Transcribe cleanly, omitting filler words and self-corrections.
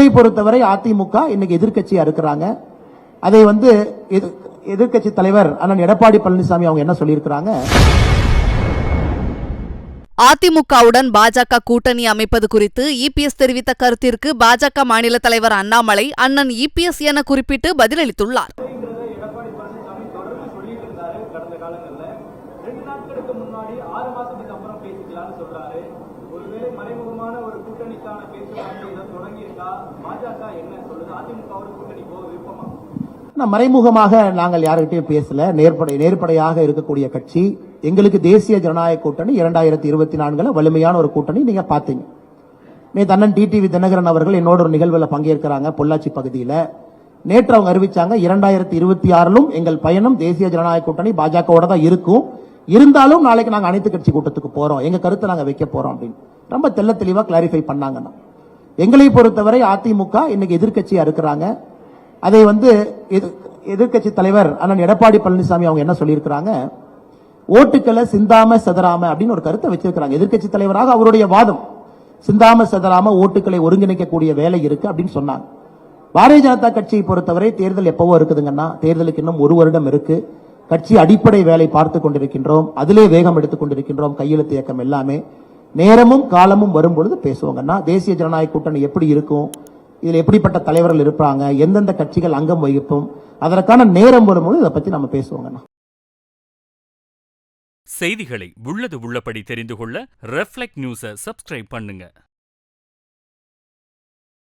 எங்களை பொறுத்தவரை அதிமுக இன்னைக்கு எதிர்க்கட்சியா இருக்கிறாங்க. அதை எதிர்க்கட்சி தலைவர் அண்ணன் எடப்பாடி பழனிசாமி அவங்க என்ன சொல்லியிருக்கிறாங்க? அதிமுகவுடன் பாஜக கூட்டணி அமைப்பது குறித்து இபிஎஸ் தெரிவித்த கருத்திற்கு பாஜக மாநில தலைவர் அண்ணாமலை அண்ணன் இபிஎஸ் என குறிப்பிட்டு பதிலளித்துள்ளார். மறைமுகமாக நாங்கள் யாருக்கிட்டையும் பேசல. நேர்படையாக இருக்கக்கூடிய கட்சி எங்களுக்கு தேசிய ஜனநாயக கூட்டணி 2024 வலிமையான ஒரு கூட்டணி. நீங்க பாத்தீங்க, நேற்று அண்ணன் டிடிவி தினகரன் அவர்கள் என்னோட ஒரு நிகழ்வுல பங்கேற்கிறாங்க பொள்ளாச்சி பகுதியில். நேற்று அவங்க அறிவிச்சாங்க 2026 எங்கள் பயணம் தேசிய ஜனநாயக கூட்டணி பாஜகவோட தான் இருக்கும். இருந்தாலும் நாளைக்கு நாங்க அனைத்து கட்சி கூட்டத்துக்கு போறோம், எங்க கருத்தை நாங்க வைக்க போறோம் அப்படின்னு ரொம்ப தெளிவா கிளாரிஃபை பண்ணாங்கன்னா. எங்களை பொறுத்தவரை அதிமுக இன்னைக்கு எதிர்க்கட்சியா இருக்கிறாங்க. அதை எதிர்க்கட்சி தலைவர் அண்ணன் எடப்பாடி பழனிசாமி அவங்க என்ன சொல்லியிருக்கிறாங்க? ஓட்டுக்களை சிந்தாம செதறாம அப்படின்னு ஒரு கருத்தை வச்சிருக்கிறாங்க. எதிர்க்கட்சி தலைவராக அவருடைய வாதம் சிந்தாம செதறாம ஓட்டுக்களை ஒருங்கிணைக்கக்கூடிய வேலை இருக்கு அப்படின்னு சொன்னாங்க. பாரதிய ஜனதா கட்சியை பொறுத்தவரை தேர்தல் எப்பவோ இருக்குதுங்கன்னா, தேர்தலுக்கு இன்னும் 1 வருடம் இருக்கு. கட்சி அடிப்படை வேலை பார்த்து கொண்டிருக்கின்றோம், அதிலே வேகம் எடுத்துக் கொண்டிருக்கின்றோம். கையெழுத்து இயக்கம் எல்லாமே நேரமும் காலமும் வரும்பொழுது பேசுவாங்கன்னா, தேசிய ஜனநாயக கூட்டணி எப்படி இருக்கும், இதில் எப்படிப்பட்ட தலைவர்கள் இருப்பாங்க, எந்தெந்த கட்சிகள் அங்கம் வகிப்போம், அதற்கான நேரம் வரும்போது இதை பத்தி நம்ம பேசுவோங்கண்ணா. செய்திகளை உள்ளது உள்ளபடி தெரிந்து கொள்ள ரெஃப்ளெக்ட் நியூஸை சப்ஸ்கிரைப் பண்ணுங்க.